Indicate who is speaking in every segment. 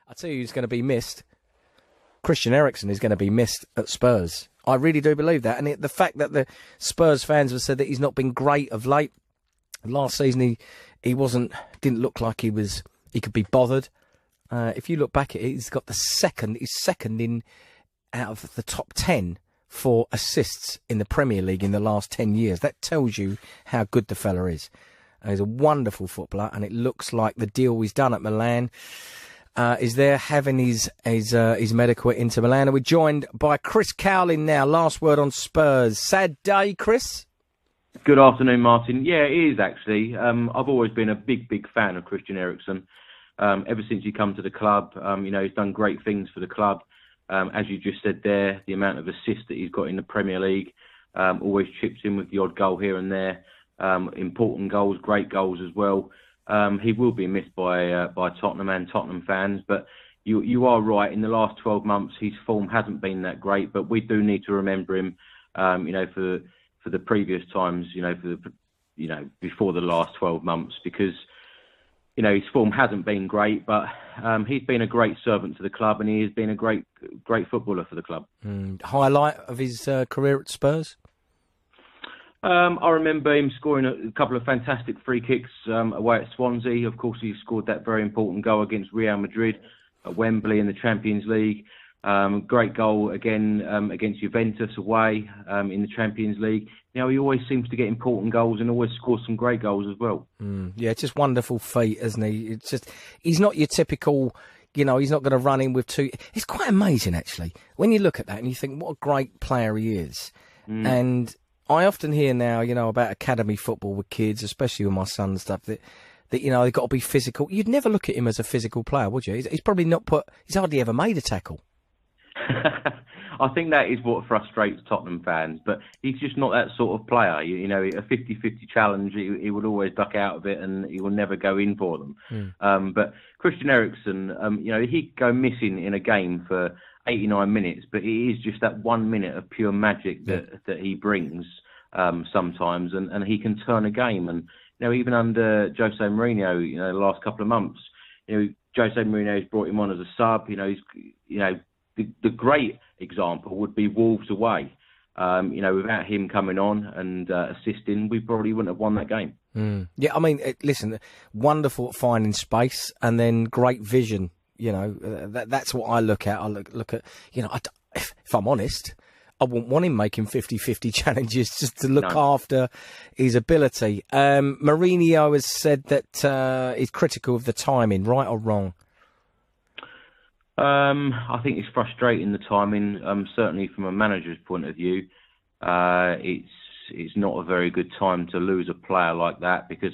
Speaker 1: I tell you who's going to be missed. Christian Eriksen is going to be missed at Spurs. I really do believe that. And the fact that the Spurs fans have said that he's not been great of late. Last season, he didn't look like he could be bothered. If you look back at it, he's second in out of the top 10 for assists in the Premier League in the last 10 years. That tells you how good the fella is. He's a wonderful footballer, and it looks like the deal he's done at Milan is there, having his medical into Milan. And we're joined by Chris Cowlin now. Last word on Spurs. Sad day, Chris?
Speaker 2: Good afternoon, Martin. Yeah, it is actually. I've always been a big fan of Christian Eriksen. Ever since he come to the club, he's done great things for the club. As you just said there, the amount of assists that he's got in the Premier League, always chips in with the odd goal here and there. Important goals, great goals as well. He will be missed by Tottenham and Tottenham fans, but you are right. In the last 12 months, his form hasn't been that great, but we do need to remember him, for the previous times, before the last 12 months, because his form hasn't been great, but he's been a great servant to the club, and he has been a great footballer for the club.
Speaker 1: Highlight of his career at Spurs?
Speaker 2: I remember him scoring a couple of fantastic free kicks away at Swansea. Of course, he scored that very important goal against Real Madrid at Wembley in the Champions League. Great goal again against Juventus away in the Champions League. He always seems to get important goals and always scores some great goals as well.
Speaker 1: Yeah, it's just wonderful feat, isn't he? It's just, he's not your typical, he's not going to run in with two. It's quite amazing, actually, when you look at that and you think what a great player he is. And I often hear now, about academy football with kids, especially with my son and stuff, that they've got to be physical. You'd never look at him as a physical player, would you? He's probably he's hardly ever made a tackle.
Speaker 2: I think that is what frustrates Tottenham fans, but he's just not that sort of player. A 50-50 challenge, he would always duck out of it and he will never go in for them. But Christian Eriksen, he'd go missing in a game for 89 minutes, but it is just that 1 minute of pure magic that he brings sometimes, and he can turn a game. And even under Jose Mourinho, the last couple of months, Jose Mourinho has brought him on as a sub. The great example would be Wolves away. Without him coming on and assisting, we probably wouldn't have won that game.
Speaker 1: Yeah, listen, wonderful at finding space and then great vision. That's what I look at. I look at, if I'm honest, I wouldn't want him making 50-50 challenges just to look after his ability. Mourinho has said that he's critical of the timing, right or wrong?
Speaker 2: I think it's frustrating, the timing, certainly from a manager's point of view. It's not a very good time to lose a player like that, because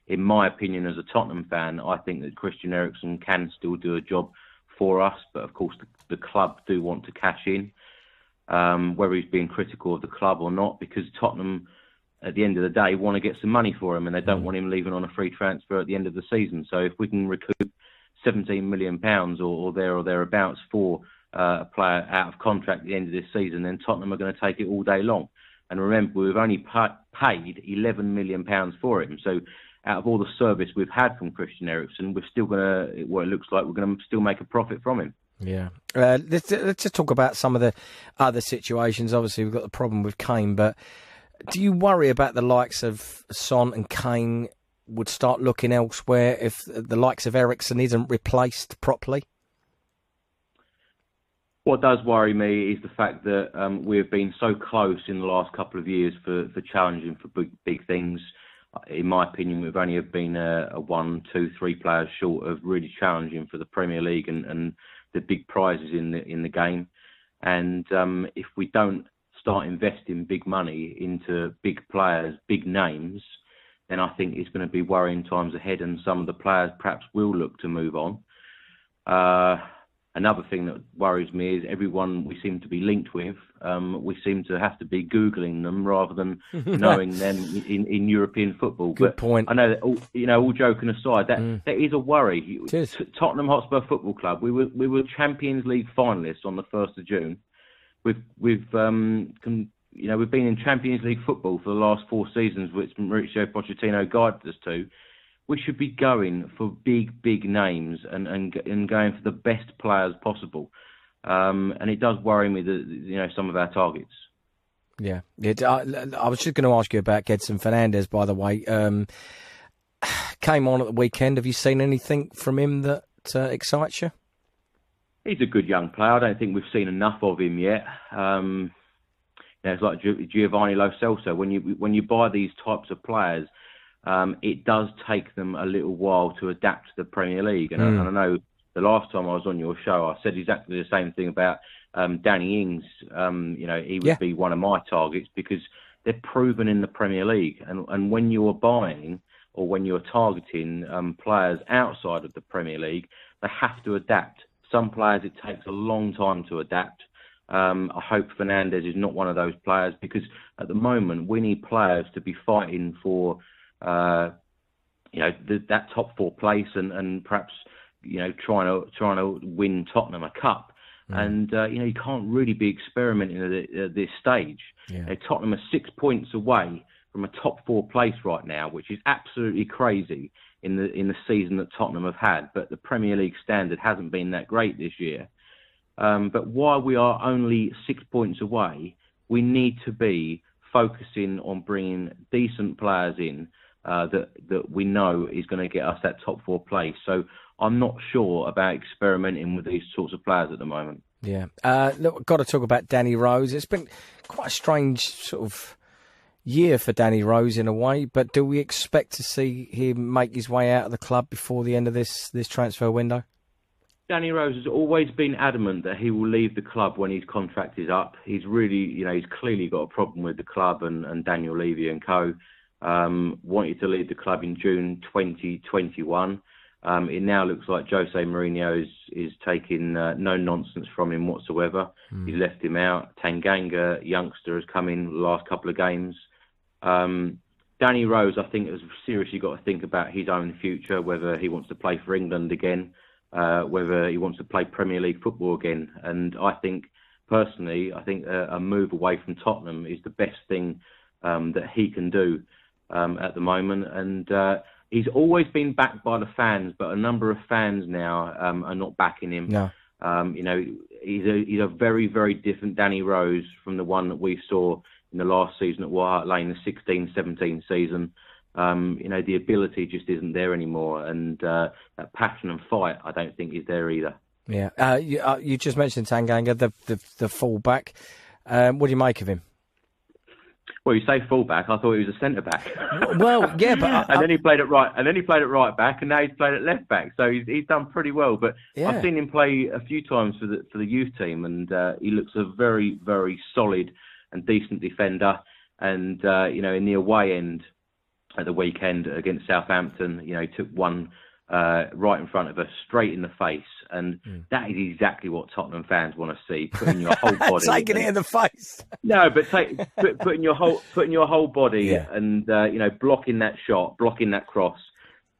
Speaker 2: in my opinion, as a Tottenham fan, I think that Christian Eriksen can still do a job for us, but of course the club do want to cash in, whether he's being critical of the club or not, because Tottenham, at the end of the day, want to get some money for him, and they don't want him leaving on a free transfer at the end of the season. So if we can recoup £17 million or thereabouts for a player out of contract at the end of this season, then Tottenham are going to take it all day long. And remember, we've only paid £11 million for him. So out of all the service we've had from Christian Eriksen, we're still going to, it looks like we're going to still make a profit from him.
Speaker 1: Yeah. Let's just talk about some of the other situations. Obviously, we've got the problem with Kane, but do you worry about the likes of Son and Kane would start looking elsewhere if the likes of Eriksen isn't replaced properly?
Speaker 2: What does worry me is the fact that we've been so close in the last couple of years for challenging for big things. In my opinion, we've only been a 1, 2, 3 players short of really challenging for the Premier League and the big prizes in the game. And if we don't start investing big money into big players, big names, then I think it's going to be worrying times ahead, and some of the players perhaps will look to move on. Another thing that worries me is everyone we seem to be linked with, we seem to have to be Googling them rather than knowing them in European football.
Speaker 1: Good point.
Speaker 2: I know that, all joking aside, that is a worry. Tottenham Hotspur Football Club, we were Champions League finalists on the 1st of June. We've been in Champions League football for the last 4 seasons, which Mauricio Pochettino guided us to. we should be going for big names and going for the best players possible. And it does worry me that, some of our targets.
Speaker 1: Yeah. I was just going to ask you about Gedson Fernandes, by the way. Came on at the weekend. Have you seen anything from him that excites you?
Speaker 2: He's a good young player. I don't think we've seen enough of him yet. It's like Giovanni Lo Celso. When you buy these types of players, it does take them a little while to adapt to the Premier League. And I know the last time I was on your show, I said exactly the same thing about Danny Ings. He would be one of my targets because they're proven in the Premier League. And when you're buying or when you're targeting players outside of the Premier League, they have to adapt. Some players, it takes a long time to adapt. I hope Fernandes is not one of those players because at the moment we need players to be fighting for, that top 4 place and perhaps, trying to win Tottenham a cup. And, you can't really be experimenting at this stage. Yeah. Tottenham are 6 points away from a top 4 place right now, which is absolutely crazy in the season that Tottenham have had. But the Premier League standard hasn't been that great this year. But while we are only 6 points away, we need to be focusing on bringing decent players in that we know is going to get us that top 4 place. So I'm not sure about experimenting with these sorts of players at the moment.
Speaker 1: Yeah. Look, I've got to talk about Danny Rose. It's been quite a strange sort of year for Danny Rose in a way, but do we expect to see him make his way out of the club before the end of this transfer window?
Speaker 2: Danny Rose has always been adamant that he will leave the club when his contract is up. He's really, he's clearly got a problem with the club and Daniel Levy and co. Wanted to leave the club in June 2021. It now looks like Jose Mourinho is taking no nonsense from him whatsoever. He's left him out. Tanganga, youngster, has come in the last couple of games. Danny Rose, I think, has seriously got to think about his own future, whether he wants to play for England again, whether he wants to play Premier League football again. And I think, personally, a move away from Tottenham is the best thing that he can do at the moment. And he's always been backed by the fans, but a number of fans now are not backing him. No. He's a very, very different Danny Rose from the one that we saw in the last season at White Hart Lane, the 16-17 season. The ability just isn't there anymore, and that passion and fight, I don't think, is there either.
Speaker 1: Yeah. You just mentioned Tanganga, the full-back. What do you make of him?
Speaker 2: Well, you say full-back. I thought he was a centre-back.
Speaker 1: Well, yeah, but
Speaker 2: and then he played at right, and then he played at right back, and now he's played at left back. So he's done pretty well. But I've seen him play a few times for the youth team, and he looks a very, very solid and decent defender. And in the away end at the weekend against Southampton, he took one right in front of us, straight in the face, and that is exactly what Tottenham fans want to see. Putting your whole body,
Speaker 1: taking it in the face.
Speaker 2: No, but putting your whole body, and blocking that shot, blocking that cross,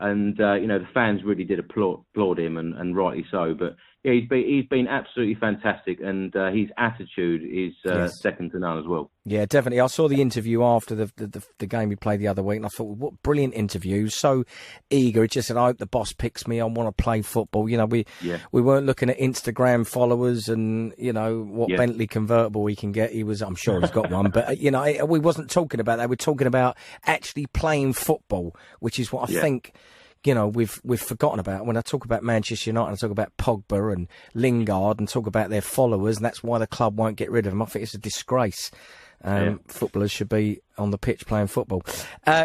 Speaker 2: and the fans really did applaud him, and rightly so. But yeah, he's been absolutely fantastic, and his attitude is second to none as well.
Speaker 1: Yeah, definitely. I saw the interview after the game we played the other week, and I thought, well, what brilliant interview! So eager. He just said, "I hope the boss picks me. I want to play football." We weren't looking at Instagram followers and what Bentley convertible he can get. I'm sure he's got one, but we wasn't talking about that. We're talking about actually playing football, which is what I think. We've forgotten about. When I talk about Manchester United, I talk about Pogba and Lingard and talk about their followers, and that's why the club won't get rid of them. I think it's a disgrace. Footballers should be on the pitch playing football.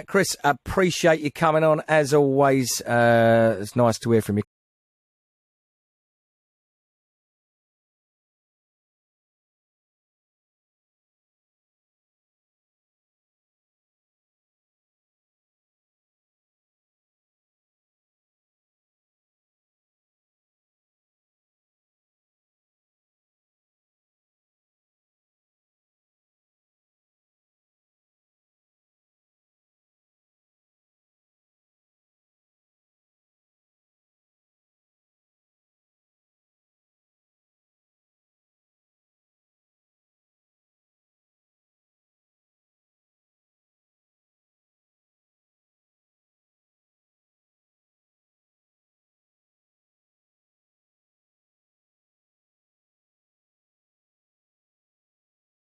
Speaker 1: Chris, appreciate you coming on as always. It's nice to hear from you.